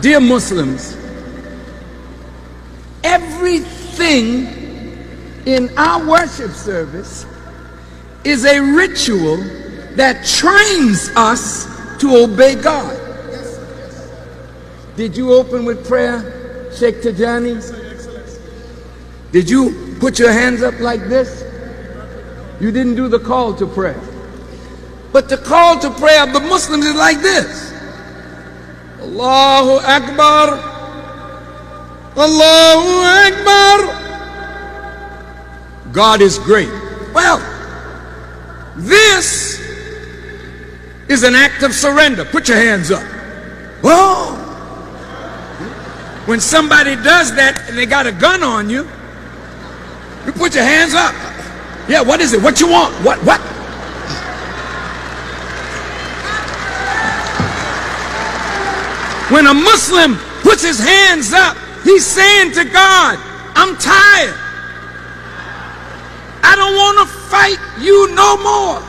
Dear Muslims, everything in our worship service is a ritual that trains us to obey God. Did you open with prayer, Sheikh Tajani? Did you put your hands up like this? You didn't do the call to prayer. But the call to prayer of the Muslims is like this. Allahu Akbar, Allahu Akbar. God is great. Well, this is an act of surrender. Put your hands up. Whoa. When somebody does that and they got a gun on you, you put your hands up. Yeah, what is it? What you want? What? When a Muslim puts his hands up, he's saying to God, I'm tired. I don't want to fight you no more.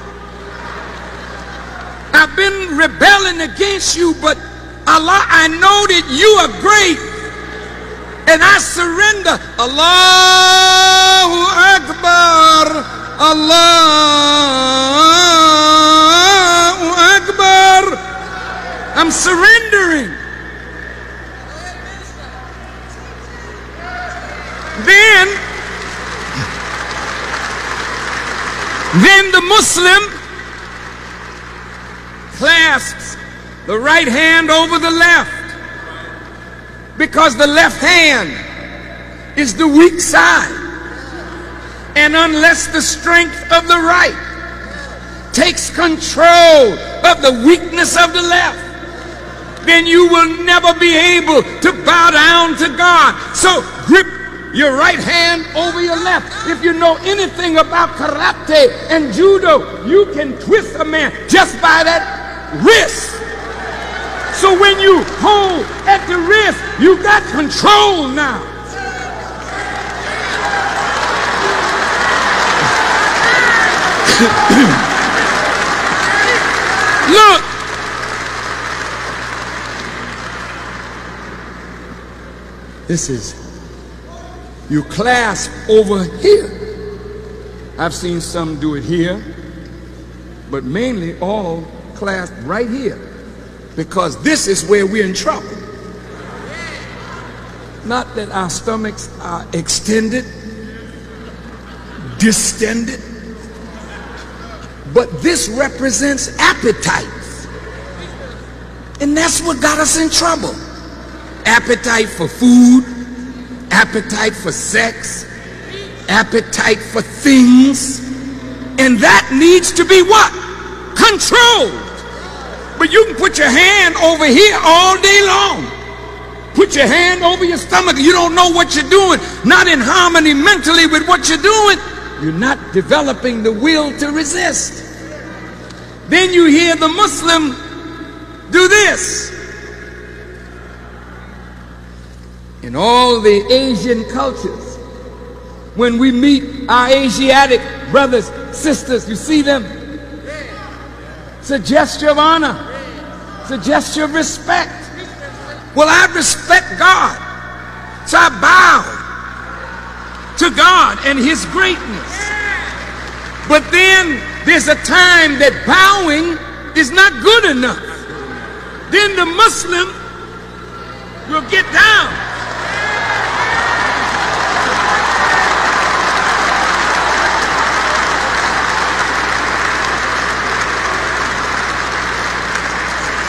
I've been rebelling against you, but Allah, I know that you are great. And I surrender. Allahu Akbar, Allahu Akbar. I'm surrendering. Then the Muslim clasps the right hand over the left, because the left hand is the weak side. And unless the strength of the right takes control of the weakness of the left, then you will never be able to bow down to God. So grip your right hand over your left. If you know anything about karate and judo, you can twist a man just by that wrist. So when you hold at the wrist, you got control now. Look. This is, you clasp over here. I've seen some do it here, but mainly all clasp right here, because this is where we're in trouble. Not that our stomachs are extended, distended, but this represents appetites. And that's what got us in trouble. Appetite for food, appetite for sex, appetite for things. And that needs to be what? Controlled. But you can put your hand over here all day long. Put your hand over your stomach. You don't know what you're doing. Not in harmony mentally with what you're doing. You're not developing the will to resist. Then you hear the Muslim do this. In all the Asian cultures, when we meet our Asiatic brothers, sisters, you see them? It's a gesture of honor. It's a gesture of respect. Well, I respect God, so I bow to God and His greatness. But then there's a time that bowing is not good enough. Then the Muslim will get down.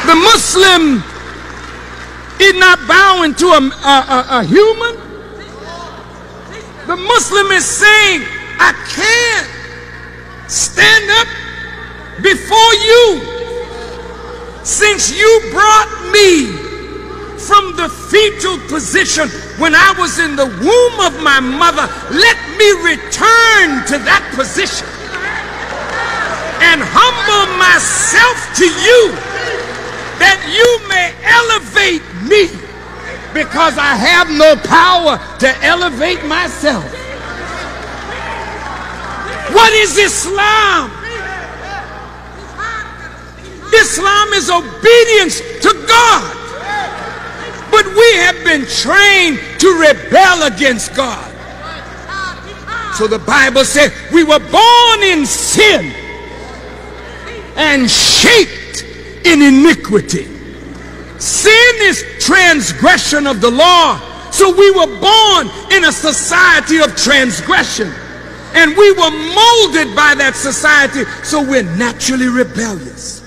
The Muslim is not bowing to a human. The Muslim is saying, I can't stand up before you. Since you brought me from the fetal position when I was in the womb of my mother, let me return to that position and humble myself to you, that you may elevate me, because I have no power to elevate myself. What is Islam? Islam is obedience to God. been trained to rebel against God. So the Bible said we were born in sin and shaped in iniquity. Sin is transgression of the law. So we were born in a society of transgression, and we were molded by that society, so we're naturally rebellious.